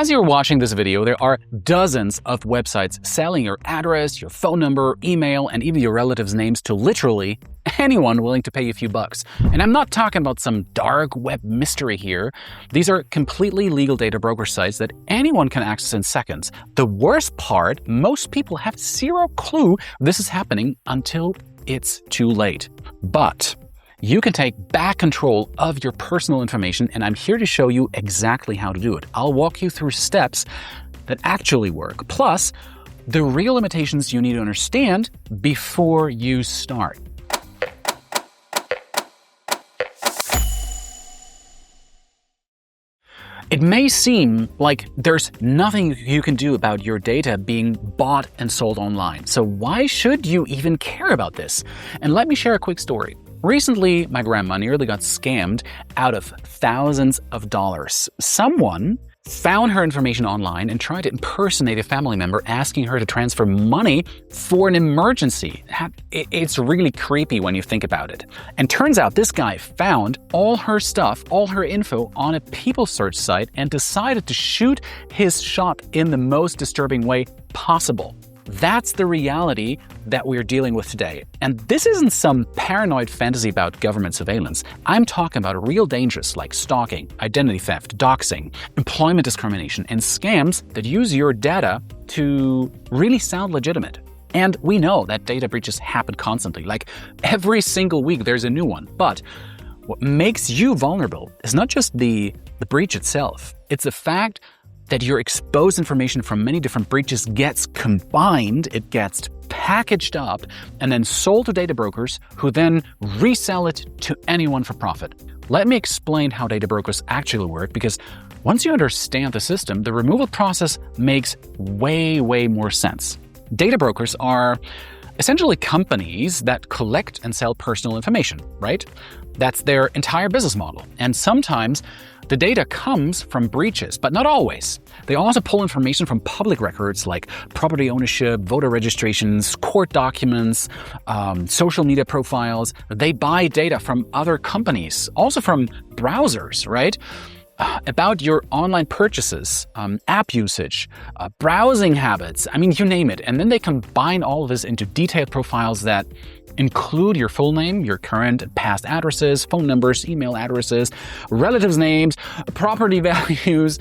As you're watching this video, there are dozens of websites selling your address, your phone number, email, and even your relatives' names to literally anyone willing to pay you a few bucks. And I'm not talking about some dark web mystery here. These are completely legal data broker sites that anyone can access in seconds. The worst part, most people have zero clue this is happening until it's too late. But you can take back control of your personal information, and I'm here to show you exactly how to do it. I'll walk you through steps that actually work, plus the real limitations you need to understand before you start. It may seem like there's nothing you can do about your data being bought and sold online. So why should you even care about this? And let me share a quick story. Recently, my grandma nearly got scammed out of thousands of dollars. Someone found her information online and tried to impersonate a family member asking her to transfer money for an emergency. It's really creepy when you think about it. And turns out this guy found all her stuff, all her info on a people search site and decided to shoot his shot in the most disturbing way possible. That's the reality that we're dealing with today. And this isn't some paranoid fantasy about government surveillance. I'm talking about real dangers like stalking, identity theft, doxing, employment discrimination, and scams that use your data to really sound legitimate. And we know that data breaches happen constantly. Like every single week there's a new one. But what makes you vulnerable is not just the breach itself. It's the fact that your exposed information from many different breaches gets combined, it gets packaged up, and then sold to data brokers who then resell it to anyone for profit. Let me explain how data brokers actually work, because once you understand the system, the removal process makes way more sense. Data brokers are essentially companies that collect and sell personal information, right? That's their entire business model. And sometimes the data comes from breaches, but not always. They also pull information from public records like property ownership, voter registrations, court documents, social media profiles. They buy data from other companies, also from browsers, right? About your online purchases, app usage, browsing habits, I mean, you name it. And then they combine all of this into detailed profiles that include your full name, your current and past addresses, phone numbers, email addresses, relatives' names, property values,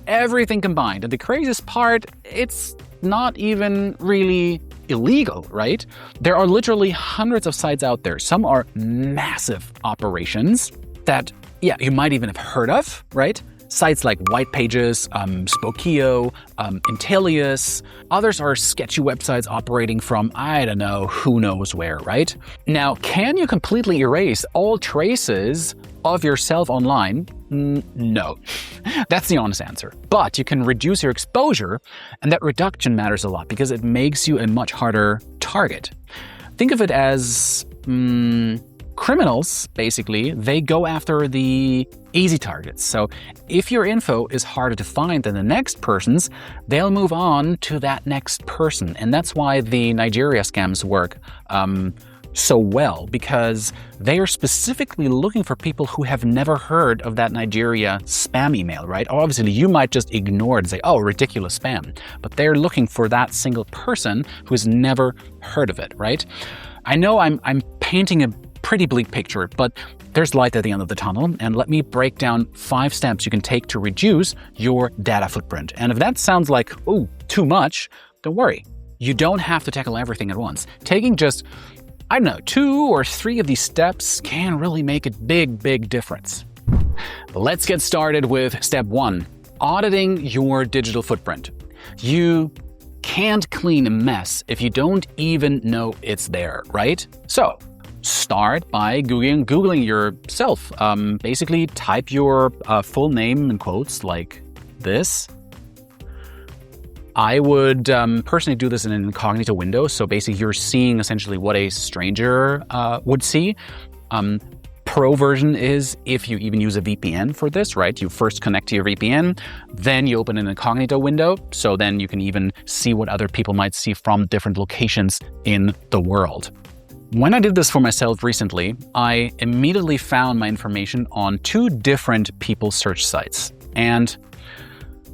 everything combined. And the craziest part, it's not even really illegal, right? There are literally hundreds of sites out there. Some are massive operations that you might even have heard of, right? Sites like White Pages, Spokeo, Intellius. Others are sketchy websites operating from, I don't know, who knows where, right? Now, can you completely erase all traces of yourself online? No. That's the honest answer. But you can reduce your exposure, and that reduction matters a lot because it makes you a much harder target. Think of it as criminals, basically, they go after the easy targets. So if your info is harder to find than the next person's, they'll move on to that next person. And that's why the Nigeria scams work so well, because they are specifically looking for people who have never heard of that Nigeria spam email, right? Obviously, you might just ignore it and say, oh, ridiculous spam. But they're looking for that single person who has never heard of it, right? I know I'm painting a pretty bleak picture, but there's light at the end of the tunnel, and let me break down 5 steps you can take to reduce your data footprint. And if that sounds like, oh, too much, don't worry. You don't have to tackle everything at once. Taking just, I don't know, 2 or 3 of these steps can really make a big difference. Let's get started with step 1, auditing your digital footprint. You can't clean a mess if you don't even know it's there, right? So start by Googling yourself. Basically, type your full name in quotes like this. I would personally do this in an incognito window. So basically, you're seeing essentially what a stranger would see. Pro version is if you even use a VPN for this, right? You first connect to your VPN, then you open an incognito window. So then you can even see what other people might see from different locations in the world. When I did this for myself recently, I immediately found my information on 2 different people search sites. And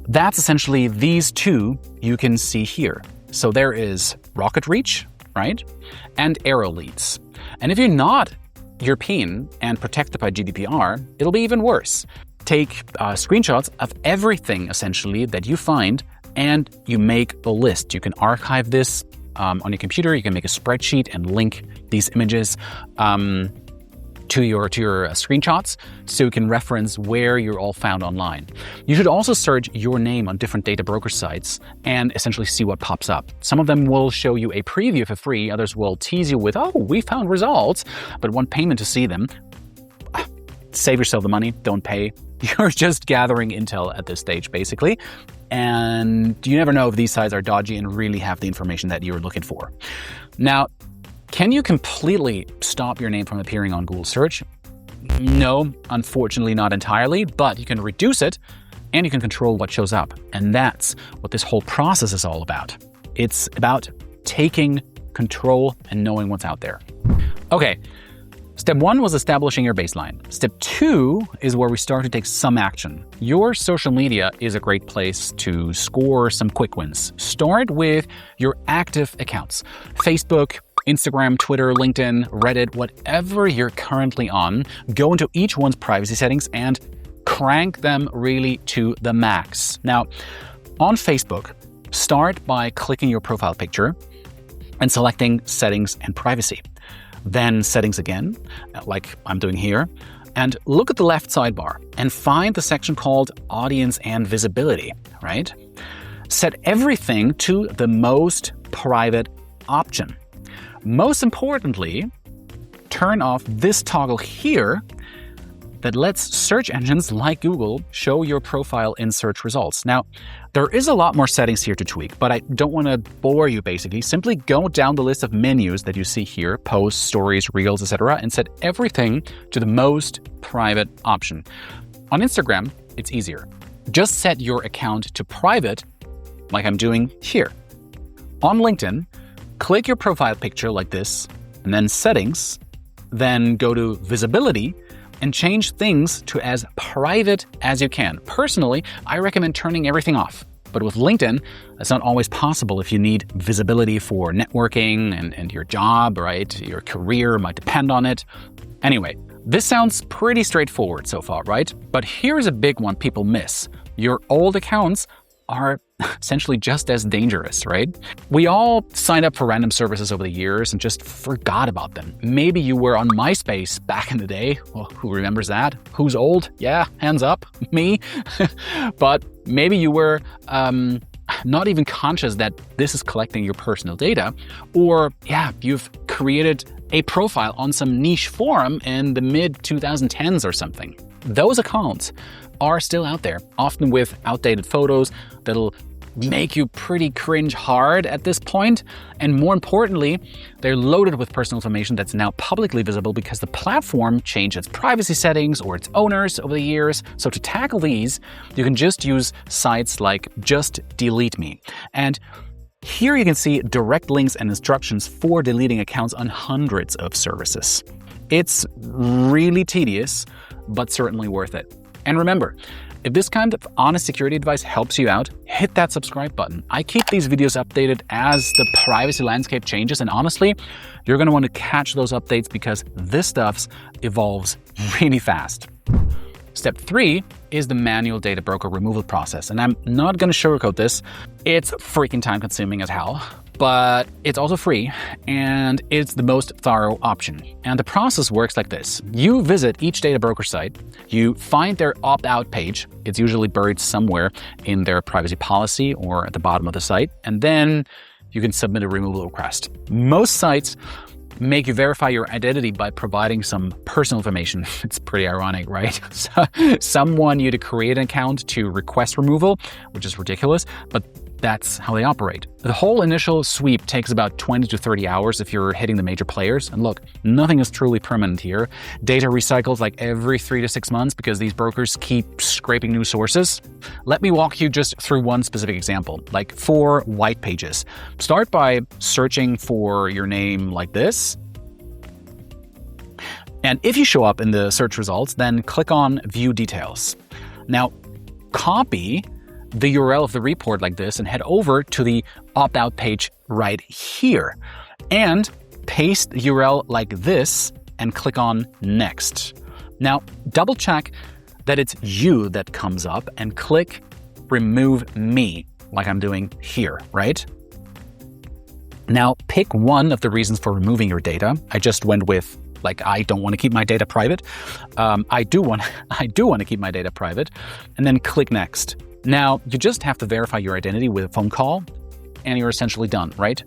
That's essentially these two you can see here. So there is Rocket Reach, right? And Arrow Leads. And if you're not European and protected by GDPR, it'll be even worse. Take screenshots of everything essentially that you find and you make a list. You can archive this on your computer. You can make a spreadsheet and link these images to your screenshots so you can reference where you're all found online. You should also search your name on different data broker sites and essentially see what pops up. Some of them will show you a preview for free. Others will tease you with, oh, we found results, but want payment to see them. Save yourself the money, don't pay. You're just gathering intel at this stage, basically. And you never know if these sites are dodgy and really have the information that you're looking for. Now, can you completely stop your name from appearing on Google search? No, unfortunately not entirely, but you can reduce it and you can control what shows up. And that's what this whole process is all about. It's about taking control and knowing what's out there. Okay. Step 1 was establishing your baseline. Step 2 is where we start to take some action. Your social media is a great place to score some quick wins. Start with your active accounts. Facebook, Instagram, Twitter, LinkedIn, Reddit, whatever you're currently on, go into each one's privacy settings and crank them really to the max. Now, on Facebook, start by clicking your profile picture and selecting Settings and Privacy. Then Settings again, like I'm doing here, and look at the left sidebar and find the section called Audience and Visibility, right? Set everything to the most private option. Most importantly, turn off this toggle here that lets search engines like Google show your profile in search results. Now, there is a lot more settings here to tweak, but I don't want to bore you basically. Simply go down the list of menus that you see here, posts, stories, reels, etc., and set everything to the most private option. On Instagram, it's easier. Just set your account to private, like I'm doing here. On LinkedIn, click your profile picture like this, and then Settings, then go to Visibility, and change things to as private as you can. Personally, I recommend turning everything off. But with LinkedIn, that's not always possible if you need visibility for networking and your job, right? Your career might depend on it. Anyway, this sounds pretty straightforward so far, right? But here's a big one people miss. Your old accounts are essentially just as dangerous, right? We all signed up for random services over the years and just forgot about them. Maybe you were on MySpace back in the day. Well, who remembers that? Who's old? Yeah, hands up. Me. But maybe you were not even conscious that this is collecting your personal data. Or yeah, you've created a profile on some niche forum in the mid-2010s or something. Those accounts are still out there, often with outdated photos that'll make you pretty cringe hard at this point. And more importantly, they're loaded with personal information that's now publicly visible because the platform changed its privacy settings or its owners over the years. So to tackle these, you can just use sites like Just Delete Me. And here you can see direct links and instructions for deleting accounts on hundreds of services. It's really tedious, but certainly worth it. And remember, if this kind of honest security advice helps you out, hit that subscribe button. I keep these videos updated as the privacy landscape changes, and honestly, you're going to want to catch those updates because this stuff evolves really fast. Step 3 is the manual data broker removal process, and I'm not going to sugarcoat this. It's freaking time-consuming as hell, but it's also free, and it's the most thorough option. And the process works like this. You visit each data broker site, you find their opt-out page. It's usually buried somewhere in their privacy policy or at the bottom of the site, and then you can submit a removal request. Most sites make you verify your identity by providing some personal information. It's pretty ironic, right? Some want you to create an account to request removal, which is ridiculous, but that's how they operate. The whole initial sweep takes about 20 to 30 hours if you're hitting the major players. And look, nothing is truly permanent here. Data recycles like every 3 to 6 months because these brokers keep scraping new sources. Let me walk you just through one specific example, like for white pages. Start by searching for your name like this. And if you show up in the search results, then click on View Details. Now, copy the URL of the report like this and head over to the opt-out page right here. And paste the URL like this and click on Next. Now, double check that it's you that comes up and click Remove Me, like I'm doing here, right? Now, pick one of the reasons for removing your data. I just went with, I don't want to keep my data private. I do want to keep my data private, and then click Next. Now, you just have to verify your identity with a phone call, and you're essentially done, right?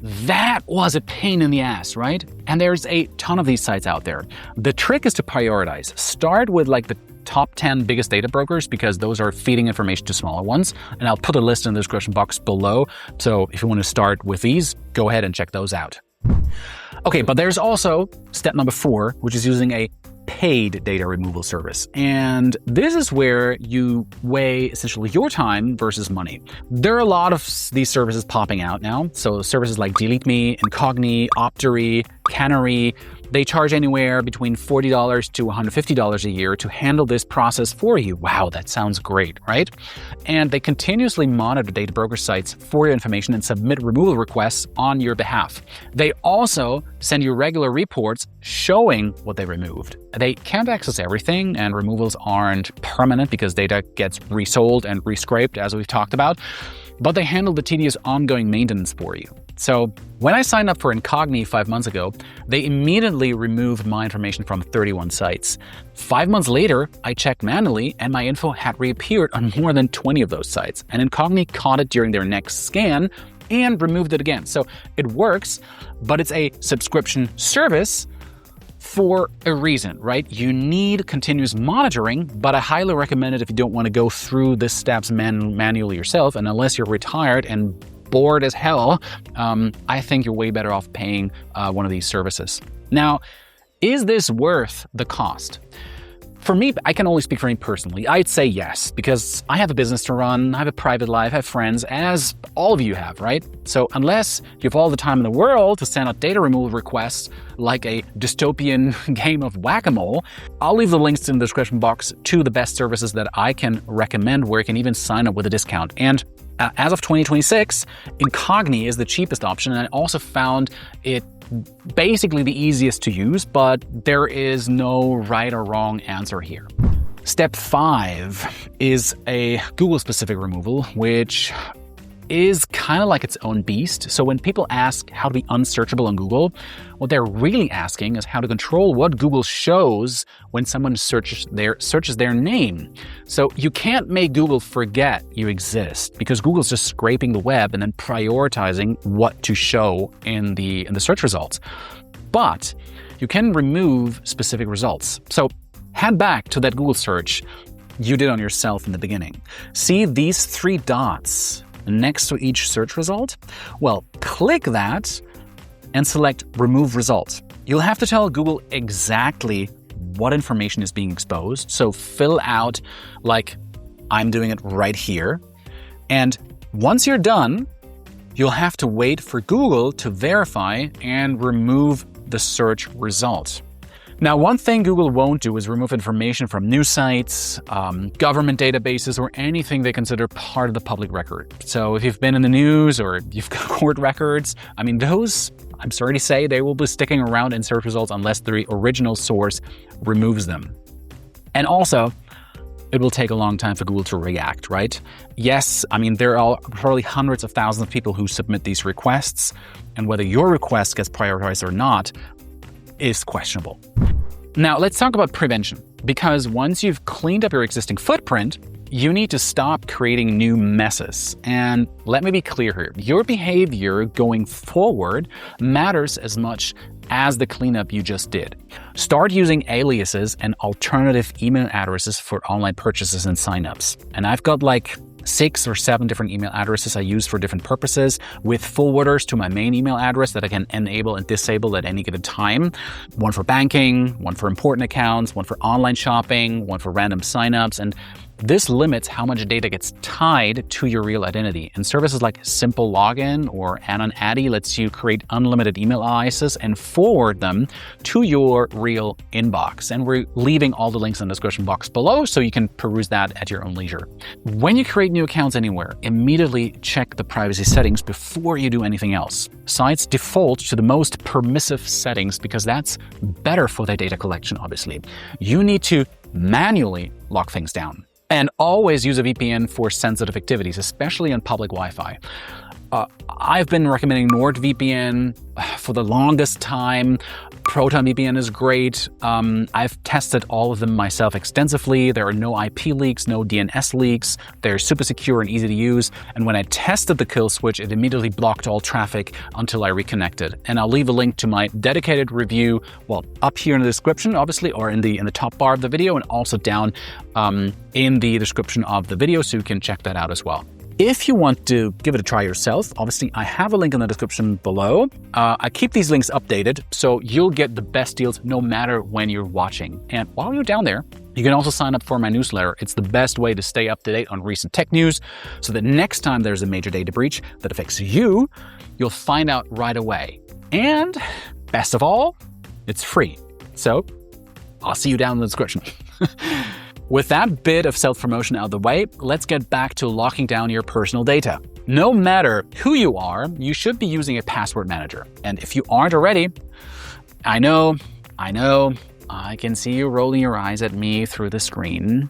That was a pain in the ass, right? And there's a ton of these sites out there. The trick is to prioritize. Start with the top 10 biggest data brokers, because those are feeding information to smaller ones. And I'll put a list in the description box below. So if you want to start with these, go ahead and check those out. Okay, but there's also step number 4, which is using a paid data removal service. And this is where you weigh essentially your time versus money. There are a lot of these services popping out now. So services like Delete Me, Incogni, Optory, Canary, they charge anywhere between $40 to $150 a year to handle this process for you. Wow, that sounds great, right? And they continuously monitor data broker sites for your information and submit removal requests on your behalf. They also send you regular reports showing what they removed. They can't access everything, and removals aren't permanent because data gets resold and rescraped, as we've talked about, but they handle the tedious ongoing maintenance for you. So when I signed up for Incogni 5 months ago, they immediately removed my information from 31 sites. 5 months later, I checked manually and my info had reappeared on more than 20 of those sites. And Incogni caught it during their next scan and removed it again. So it works, but it's a subscription service for a reason, right? You need continuous monitoring, but I highly recommend it if you don't want to go through the steps manually yourself. And unless you're retired and bored as hell, I think you're way better off paying one of these services. Now, is this worth the cost? For me, I can only speak for me personally. I'd say yes, because I have a business to run, I have a private life, I have friends, as all of you have, right? So unless you have all the time in the world to send out data removal requests like a dystopian game of whack-a-mole, I'll leave the links in the description box to the best services that I can recommend where you can even sign up with a discount. And as of 2026, Incogni is the cheapest option, and I also found it basically the easiest to use, but there is no right or wrong answer here. Step 5 is a Google-specific removal, which is kind of like its own beast. So when people ask how to be unsearchable on Google, what they're really asking is how to control what Google shows when someone searches their name. So you can't make Google forget you exist, because Google's just scraping the web and then prioritizing what to show in the search results. But you can remove specific results. So head back to that Google search you did on yourself in the beginning. See these 3 dots next to each search result? Well, click that and select Remove Result. You'll have to tell Google exactly what information is being exposed. So fill out like I'm doing it right here. And once you're done, you'll have to wait for Google to verify and remove the search result. Now, one thing Google won't do is remove information from news sites, government databases, or anything they consider part of the public record. So if you've been in the news or you've got court records, those, I'm sorry to say, they will be sticking around in search results unless the original source removes them. And also, it will take a long time for Google to react, right? Yes, there are probably hundreds of thousands of people who submit these requests, and whether your request gets prioritized or not is questionable. Now, let's talk about prevention, because once you've cleaned up your existing footprint, you need to stop creating new messes. And let me be clear here, your behavior going forward matters as much as the cleanup you just did. Start using aliases and alternative email addresses for online purchases and signups. And I've got 6 or 7 different email addresses I use for different purposes, with forwarders to my main email address that I can enable and disable at any given time. One for banking, one for important accounts, one for online shopping, one for random signups. And This limits how much data gets tied to your real identity. And services like Simple Login or AnonAdi lets you create unlimited email aliases and forward them to your real inbox. And we're leaving all the links in the description box below so you can peruse that at your own leisure. When you create new accounts anywhere, immediately check the privacy settings before you do anything else. Sites default to the most permissive settings because that's better for their data collection, obviously. You need to manually lock things down. And always use a VPN for sensitive activities, especially on public Wi-Fi. I've been recommending NordVPN for the longest time. ProtonVPN is great. I've tested all of them myself extensively. There are no IP leaks, no DNS leaks. They're super secure and easy to use. And when I tested the kill switch, it immediately blocked all traffic until I reconnected. And I'll leave a link to my dedicated review, well, up here in the description, obviously, or in the top bar of the video, and also down in the description of the video, so you can check that out as well. If you want to give it a try yourself, obviously I have a link in the description below. I keep these links updated, so you'll get the best deals no matter when you're watching. And while you're down there, you can also sign up for my newsletter. It's the best way to stay up to date on recent tech news, so that next time there's a major data breach that affects you, you'll find out right away. And best of all, it's free. So I'll see you down in the description. With that bit of self-promotion out of the way, let's get back to locking down your personal data. No matter who you are, you should be using a password manager. And if you aren't already, I know, I can see you rolling your eyes at me through the screen.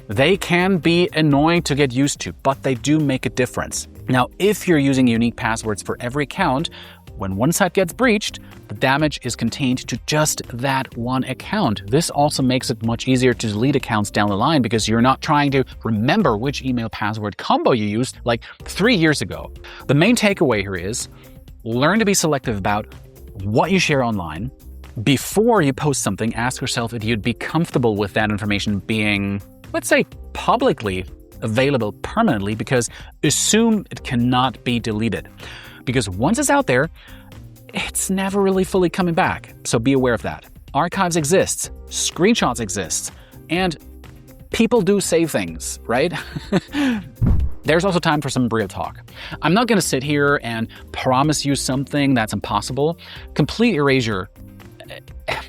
They can be annoying to get used to, but they do make a difference. Now, if you're using unique passwords for every account, when one site gets breached, the damage is contained to just that one account. This also makes it much easier to delete accounts down the line because you're not trying to remember which email password combo you used like 3 years ago. The main takeaway here is learn to be selective about what you share online. Before you post something, ask yourself if you'd be comfortable with that information being, let's say, publicly available permanently, because assume it cannot be deleted. Because once it's out there, it's never really fully coming back. So be aware of that. Archives exist, screenshots exist, and people do save things, right? There's also time for some real talk. I'm not going to sit here and promise you something that's impossible. Complete erasure,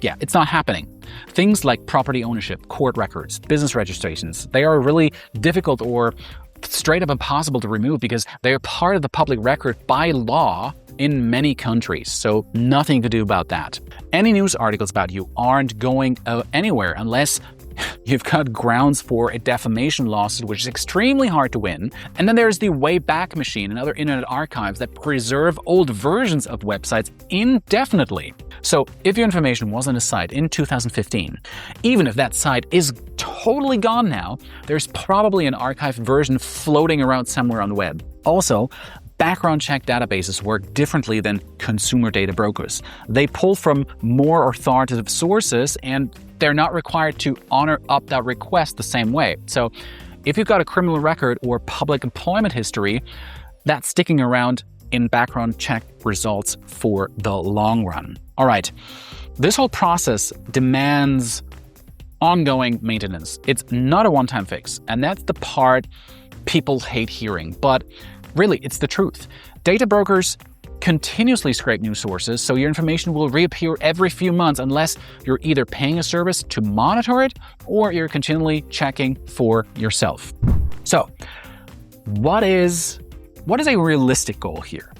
yeah, it's not happening. Things like property ownership, court records, business registrations, they are really difficult or straight up impossible to remove because they are part of the public record by law in many countries, so nothing to do about that. Any news articles about you aren't going anywhere unless you've got grounds for a defamation lawsuit, which is extremely hard to win. And then there's the Wayback Machine and other internet archives that preserve old versions of websites indefinitely. So if your information was on a site in 2015, even if that site is totally gone now, there's probably an archived version floating around somewhere on the web. Also, background check databases work differently than consumer data brokers. They pull from more authoritative sources and they're not required to honor opt-out requests the same way. So if you've got a criminal record or public employment history, that's sticking around in background check results for the long run. All right, this whole process demands ongoing maintenance. It's not a one-time fix, and that's the part people hate hearing, but really, it's the truth. Data brokers continuously scrape new sources, so your information will reappear every few months unless you're either paying a service to monitor it or you're continually checking for yourself. So, what is a realistic goal here?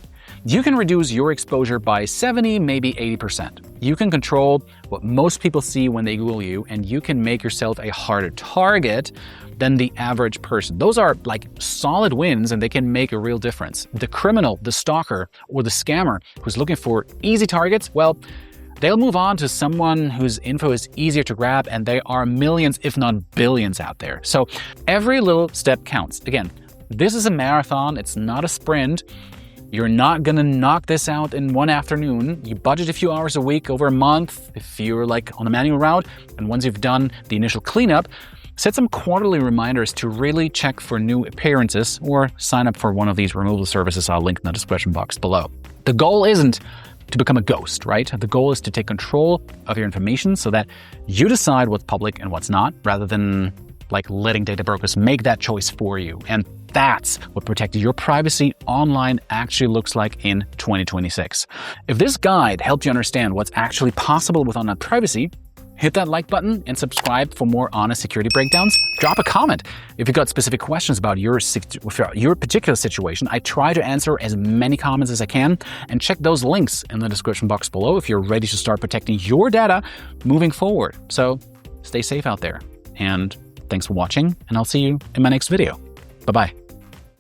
You can reduce your exposure by 70, maybe 80%. You can control what most people see when they Google you, and you can make yourself a harder target than the average person. Those are like solid wins, and they can make a real difference. The criminal, the stalker, or the scammer who's looking for easy targets, well, they'll move on to someone whose info is easier to grab, and there are millions, if not billions out there. So every little step counts. Again, this is a marathon, it's not a sprint. You're not going to knock this out in one afternoon. You budget a few hours a week over a month if you're like on a manual route. And once you've done the initial cleanup, set some quarterly reminders to really check for new appearances or sign up for one of these removal services I'll link in the description box below. The goal isn't to become a ghost, right? The goal is to take control of your information so that you decide what's public and what's not, rather than like letting data brokers make that choice for you. And that's what protecting your privacy online actually looks like in 2026. If this guide helped you understand what's actually possible with online privacy, hit that like button and subscribe for more honest security breakdowns. Drop a comment if you've got specific questions about your particular situation. I try to answer as many comments as I can, and check those links in the description box below if you're ready to start protecting your data moving forward. So stay safe out there, and thanks for watching, and I'll see you in my next video. Bye-bye.